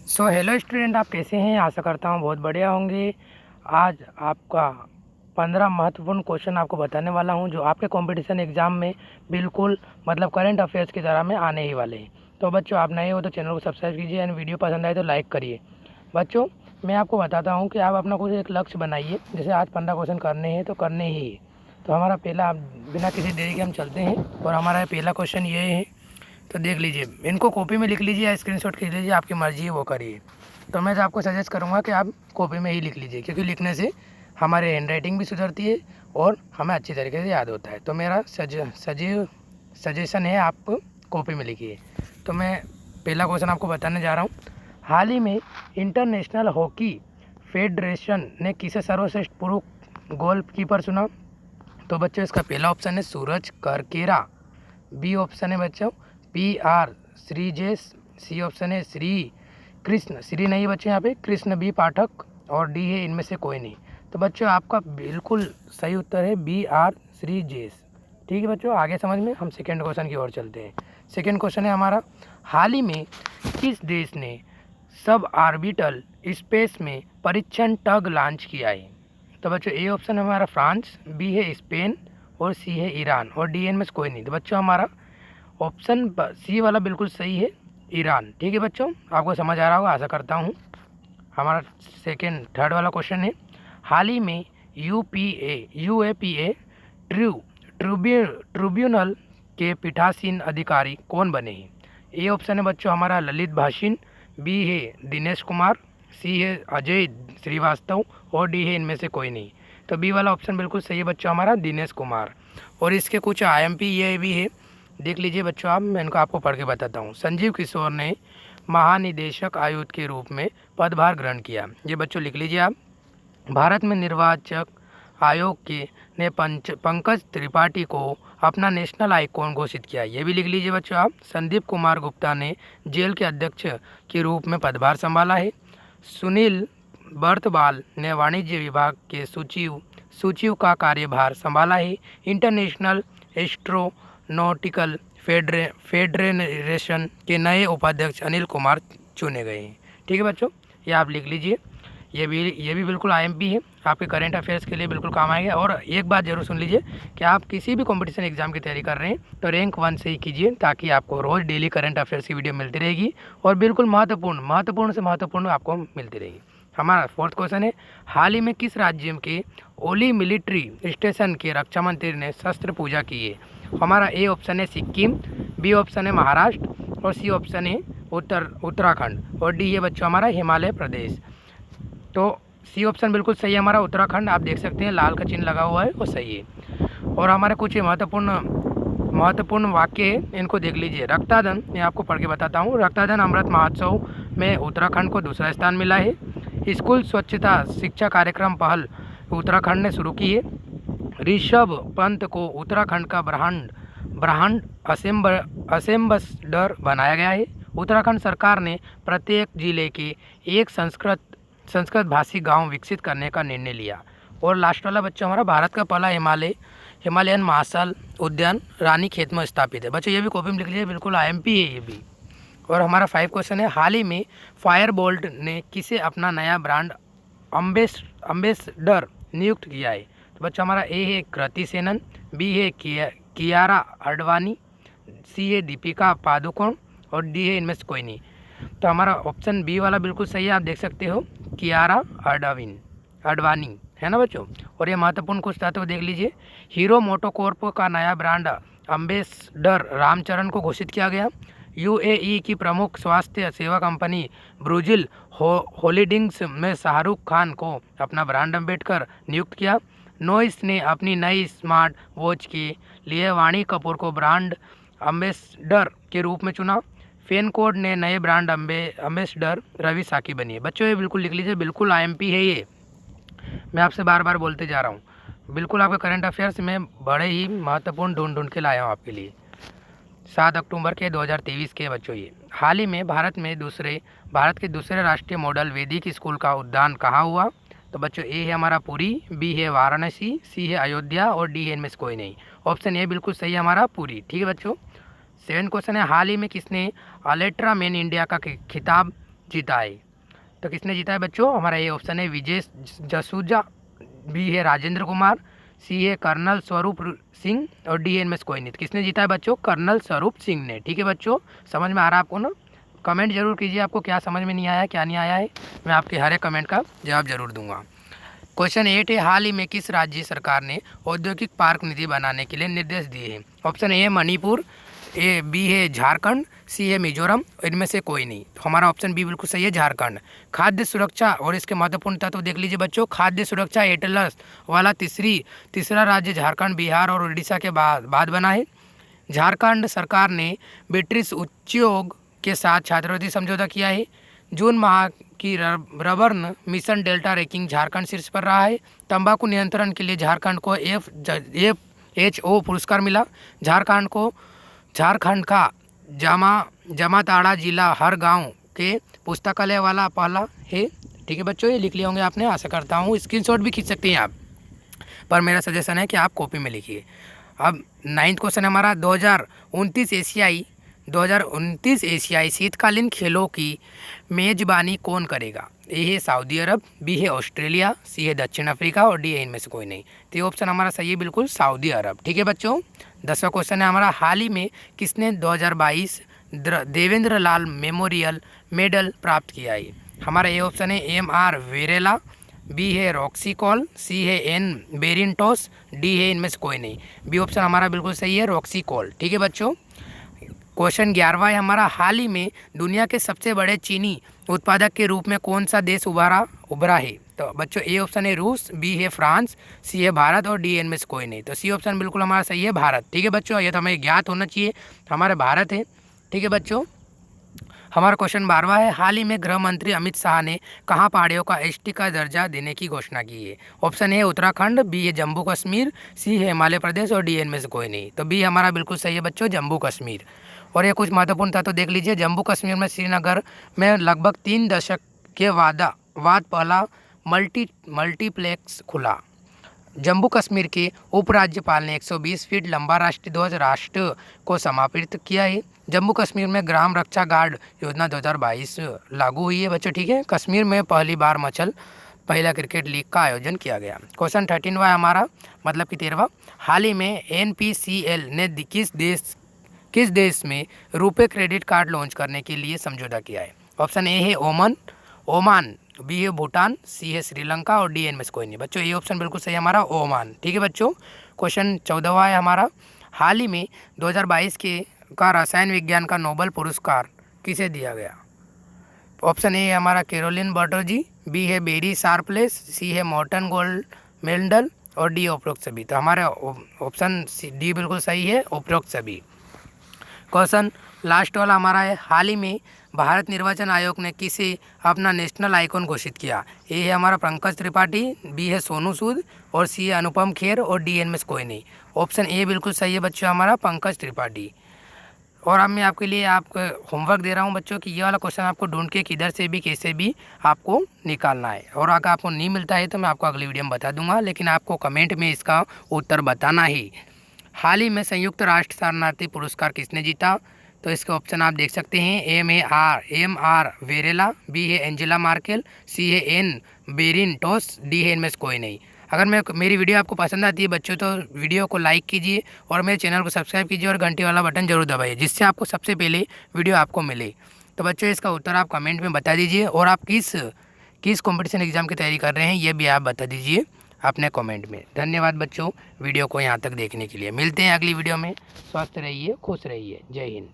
So hello student, आप कैसे हैं? आशा करता हूँ बहुत बढ़िया होंगे। आज आपका 15 महत्वपूर्ण क्वेश्चन आपको बताने वाला हूँ जो आपके कंपटीशन एग्जाम में बिल्कुल मतलब करंट अफेयर्स की तरह में आने ही वाले हैं। तो बच्चों, आप नए हो तो चैनल को सब्सक्राइब कीजिए एंड वीडियो पसंद आए तो लाइक करिए। बच्चों, मैं आपको बताता हूँ कि आप अपना कुछ एक लक्ष्य बनाइए। जैसे आज 15 क्वेश्चन करने हैं तो करने ही है। तो हमारा पहला, बिना किसी देरी के हम चलते हैं और हमारा पहला क्वेश्चन ये है। तो देख लीजिए, इनको कॉपी में लिख लीजिए या स्क्रीनशॉट खींच लीजिए, आपकी मर्जी है वो करिए। तो मैं आपको सजेस्ट करूँगा कि आप कॉपी में ही लिख लीजिए, क्योंकि लिखने से हमारे हैंड राइटिंग भी सुधरती है और हमें अच्छी तरीके से याद होता है। तो मेरा सजेशन है, आप कॉपी में लिखिए। तो मैं पहला क्वेश्चन आपको बताने जा रहा हूँ। हाल ही में इंटरनेशनल हॉकी फेडरेशन ने किसे सर्वश्रेष्ठ पुरुष गोलकीपर चुना? तो बच्चों, इसका पहला ऑप्शन है सूरज करकेरा, बी ऑप्शन है बच्चों PR श्रीजेश, सी ऑप्शन है श्री कृष्ण, श्री नहीं बच्चों यहाँ पे, कृष्ण बी पाठक, और डी है इनमें से कोई नहीं। तो बच्चों, आपका बिल्कुल सही उत्तर है BR श्रीजेश। ठीक है बच्चों, आगे समझ में हम सेकेंड क्वेश्चन की ओर चलते हैं। सेकेंड क्वेश्चन है हमारा, हाल ही में किस देश ने सब ऑर्बिटल स्पेस में परीक्षण टग लॉन्च किया है? तो बच्चों, ए ऑप्शन है हमारा फ्रांस, बी है स्पेन, और सी है ईरान, और डी एन में से कोई नहीं। तो बच्चों, हमारा ऑप्शन सी वाला बिल्कुल सही है, ईरान। ठीक है बच्चों, आपको समझ आ रहा होगा आशा करता हूँ। हमारा थर्ड वाला क्वेश्चन है, हाल ही में UAPA ट्रिब्यूनल के पीठासीन अधिकारी कौन बने हैं? ए ऑप्शन है बच्चों हमारा ललित भाषिन, बी है दिनेश कुमार, सी है अजय श्रीवास्तव, और डी है इनमें से कोई नहीं। तो बी वाला ऑप्शन बिल्कुल सही है बच्चों हमारा, दिनेश कुमार। और इसके कुछ IMP ये भी है, देख लीजिए बच्चों आप, मैं इनको आपको पढ़ के बताता हूँ। संजीव किशोर ने महानिदेशक आयुक्त के रूप में पदभार ग्रहण किया। ये बच्चों लिख लीजिए आप। भारत में निर्वाचक आयोग के ने पंकज त्रिपाठी को अपना नेशनल आइकॉन घोषित किया। ये भी लिख लीजिए बच्चों आप। संदीप कुमार गुप्ता ने जेल के अध्यक्ष के रूप में पदभार संभाला है। सुनील बर्तवाल ने वाणिज्य विभाग के सचिव का कार्यभार संभाला है। इंटरनेशनल एस्ट्रोनॉटिकल फेडरेशन के नए उपाध्यक्ष अनिल कुमार चुने गए हैं। ठीक है बच्चों, ये आप लिख लीजिए। ये भी बिल्कुल IMP है, आपके करंट अफेयर्स के लिए बिल्कुल काम आएगा। और एक बात जरूर सुन लीजिए कि आप किसी भी कंपटीशन एग्जाम की तैयारी कर रहे हैं तो रैंक 1 से ही कीजिए, ताकि आपको रोज़ डेली करंट अफेयर्स की वीडियो मिलती रहेगी और बिल्कुल महत्वपूर्ण से महत्वपूर्ण आपको मिलती रहेगी। हमारा फोर्थ क्वेश्चन है, हाल ही में किस राज्य के ओली मिलिट्री स्टेशन के रक्षा मंत्री ने शस्त्र पूजा की है? हमारा ए ऑप्शन है सिक्किम, बी ऑप्शन है महाराष्ट्र, और सी ऑप्शन है उत्तराखंड, और डी है बच्चों हमारा हिमाचल प्रदेश। तो सी ऑप्शन बिल्कुल सही है हमारा, उत्तराखंड। आप देख सकते हैं लाल का चिन्ह लगा हुआ है, वो सही है। और हमारे कुछ महत्वपूर्ण वाक्य है, इनको देख लीजिए। रक्तदान, मैं आपको पढ़ के बताता हूँ। रक्तदान अमृत महोत्सव में उत्तराखंड को दूसरा स्थान मिला है। स्कूल स्वच्छता शिक्षा कार्यक्रम पहल उत्तराखंड ने शुरू की है। ऋषभ पंत को उत्तराखंड का ब्रांड असेम्बेसडर बनाया गया है। उत्तराखंड सरकार ने प्रत्येक जिले के एक संस्कृत भाषी गांव विकसित करने का निर्णय लिया। और लास्ट वाला बच्चा हमारा, भारत का पहला हिमालयन मार्शल उद्यान रानीखेत में स्थापित है। बच्चों, ये भी कॉपी में लिख लीजिए, बिल्कुल IMP है ये भी। और हमारा 5 क्वेश्चन है, हाल ही में फायरबोल्ट ने किसे अपना नया ब्रांड अम्बेसडर नियुक्त किया है? तो बच्चों, हमारा ए है कृति सेनन, बी है कियारा आडवाणी, सी है दीपिका पादुकोण, और डी है इनमें से कोई नहीं। तो हमारा ऑप्शन बी वाला बिल्कुल सही है, आप देख सकते हो, कियारा आडवाणी है ना बच्चों। और ये महत्वपूर्ण कुछ था तो देख लीजिए। हीरो मोटोकॉर्प का नया ब्रांड अम्बेसडर रामचरण को घोषित किया गया। UAE की प्रमुख स्वास्थ्य सेवा कंपनी ब्रुजिल होल्डिंग्स में शाहरुख खान को अपना ब्रांड अम्बेसडर नियुक्त किया। नोइस ने अपनी नई स्मार्ट वॉच के लिए वाणी कपूर को ब्रांड अम्बेसडर के रूप में चुना। फेनकोड ने नए ब्रांड अम्बेसडर रवि साकी बनी है। बच्चों, ये बिल्कुल लिख लीजिए, बिल्कुल IMP है ये। मैं आपसे बार बार बोलते जा रहा हूँ, बिल्कुल आपके करंट अफेयर्स में बड़े ही महत्वपूर्ण ढूंढ के लाया हूँ आपके लिए। 7 अक्टूबर के 2023 के बच्चों, ये हाल ही में भारत के दूसरे राष्ट्रीय मॉडल वैदिक स्कूल का उद्यान कहाँ हुआ? तो बच्चों, ए है हमारा पुरी, बी है वाराणसी, सी है अयोध्या, और डी है इनमें से कोई नहीं। ऑप्शन ए बिल्कुल सही है हमारा, पुरी। ठीक है बच्चों। 7 क्वेश्चन है, हाल ही में किसने अल्ट्रा मैन इंडिया का खिताब जीता है। तो किसने जीता है बच्चों? हमारा ये ऑप्शन है विजय जसूजा, बी है राजेंद्र कुमार, सी है कर्नल स्वरूप सिंह और डी है इनमें से कोई नहीं। तो किसने जीता है बच्चों? कर्नल स्वरूप सिंह ने। ठीक है बच्चों, समझ में आ रहा है आपको ना? कमेंट जरूर कीजिए आपको क्या समझ में नहीं आया, क्या नहीं आया है, मैं आपके हर एक कमेंट का जवाब जरूर दूंगा। क्वेश्चन 8 है, हाल ही में किस राज्य सरकार ने औद्योगिक पार्क निधि बनाने के लिए निर्देश दिए हैं? ऑप्शन ए है मणिपुर, ए बी है झारखंड, सी है मिजोरम, इनमें से कोई नहीं। तो हमारा ऑप्शन बी बिल्कुल सही है, झारखंड। खाद्य सुरक्षा और इसके महत्वपूर्ण तत्व देख लीजिए बच्चों। खाद्य सुरक्षा एटलस वाला तीसरा राज्य झारखंड, बिहार और उड़ीसा के बाद बना है। झारखंड सरकार ने ब्रिटिश उच्चयोग के साथ छात्रवृत्ति समझौता किया है। जून माह की रबर्न मिशन डेल्टा रैंकिंग झारखंड शीर्ष पर रहा है। तंबाकू नियंत्रण के लिए झारखंड को FHO पुरस्कार मिला। झारखंड का जामताड़ा जिला हर गांव के पुस्तकालय वाला पहला है। ठीक है बच्चों, ये लिख लिए होंगे आपने, आशा करता हूँ। स्क्रीनशॉट भी खींच सकते हैं आप, पर मेरा सजेशन है कि आप कॉपी में लिखिए। अब 9th क्वेश्चन हमारा 2029 एशियाई शीतकालीन खेलों की मेजबानी कौन करेगा? ए है सऊदी अरब, बी है ऑस्ट्रेलिया, सी है दक्षिण अफ्रीका और डी है इनमें से कोई नहीं। तो ये ऑप्शन हमारा सही है बिल्कुल, सऊदी अरब। ठीक है बच्चों, 10वां क्वेश्चन है हमारा, हाल ही में किसने 2022 देवेंद्र लाल मेमोरियल मेडल प्राप्त किया है? हमारा ये ऑप्शन है MR वेरेला, बी है रॉक्सी कॉल, सी है N बेरिंटोस, डी है इनमें से कोई नहीं। बी ऑप्शन हमारा बिल्कुल सही है, रॉक्सी कॉल। ठीक है बच्चों, क्वेश्चन 11वां है हमारा, हाल ही में दुनिया के सबसे बड़े चीनी उत्पादक के रूप में कौन सा देश उभरा है? तो बच्चों ए ऑप्शन है रूस, बी है फ्रांस, सी है भारत और डी इनमें से कोई नहीं। तो सी ऑप्शन बिल्कुल हमारा सही है, भारत। ठीक है बच्चों, ये तो हमें ज्ञात होना चाहिए, हमारे भारत है। ठीक है बच्चों, हमारा क्वेश्चन 12वां है, हाल ही में गृह मंत्री अमित शाह ने कहाँ पहाड़ियों का ST का दर्जा देने की घोषणा की है? ऑप्शन है उत्तराखंड, बी है जम्मू कश्मीर, सी है हिमाचल प्रदेश और डी इनमें से कोई नहीं। तो बी हमारा बिल्कुल सही है बच्चों, जम्मू कश्मीर। और ये कुछ महत्वपूर्ण था तो देख लीजिए, जम्मू कश्मीर में श्रीनगर में लगभग 3 दशक के बाद पहला मल्टीप्लेक्स खुला। जम्मू कश्मीर के उपराज्यपाल ने 120 फीट लंबा राष्ट्रीय ध्वज राष्ट्र को समर्पित किया है। जम्मू कश्मीर में ग्राम रक्षा गार्ड योजना 2022 लागू हुई है बच्चों। ठीक है, कश्मीर में पहली बार महिला क्रिकेट लीग का आयोजन किया गया। क्वेश्चन 13वां हमारा, मतलब कि 13वां, हाल ही में NPCL ने किस देश में रुपे क्रेडिट कार्ड लॉन्च करने के लिए समझौता किया है? ऑप्शन ए है ओमान, बी है भूटान, सी है श्रीलंका और डी इनमें से कोई नहीं। बच्चों ये ऑप्शन बिल्कुल सही है हमारा, ओमान। ठीक है बच्चों, क्वेश्चन 14वां है हमारा, हाल ही में 2022 का रसायन विज्ञान का नोबेल पुरस्कार किसे दिया गया? ऑप्शन ए है हमारा कैरोलिन बर्टोजी, बी है बेरी शार्पलेस, सी है मॉर्टन गोल्ड मेंडल और डी उपरोक्त सभी। तो हमारा ऑप्शन डी बिल्कुल सही है, उपरोक्त सभी। क्वेश्चन लास्ट वाला हमारा है, हाल ही में भारत निर्वाचन आयोग ने किसे अपना नेशनल आइकॉन घोषित किया? ए है हमारा पंकज त्रिपाठी, बी है सोनू सूद और सी है अनुपम खेर और डी इनमें से कोई नहीं। ऑप्शन ए बिल्कुल सही है बच्चों हमारा, पंकज त्रिपाठी। और अब मैं आपके लिए होमवर्क दे रहा हूं बच्चों कि ये वाला क्वेश्चन आपको ढूंढ के किधर से भी कैसे भी आपको निकालना है। और अगर आपको नहीं मिलता है तो मैं आपको अगली वीडियो में बता दूंगा, लेकिन आपको कमेंट में इसका उत्तर बताना ही। हाल ही में संयुक्त राष्ट्र शरणार्थी पुरस्कार किसने जीता? तो इसके ऑप्शन आप देख सकते हैं, MR वेरेला, बी है एंजेला मार्केल, सी है N बेरिंटोस, डी है इनमें से कोई नहीं। अगर मेरी वीडियो आपको पसंद आती है बच्चों तो वीडियो को लाइक कीजिए और मेरे चैनल को सब्सक्राइब कीजिए और घंटे वाला बटन जरूर दबाइए, जिससे आपको सबसे पहले वीडियो आपको मिले। तो बच्चों इसका उत्तर आप कमेंट में बता दीजिए और आप किस कॉम्पिटिशन एग्जाम की तैयारी कर रहे हैं ये भी आप बता दीजिए अपने कमेंट में। धन्यवाद बच्चों वीडियो को यहाँ तक देखने के लिए। मिलते हैं अगली वीडियो में। स्वस्थ रहिए, खुश रहिए। जय हिंद।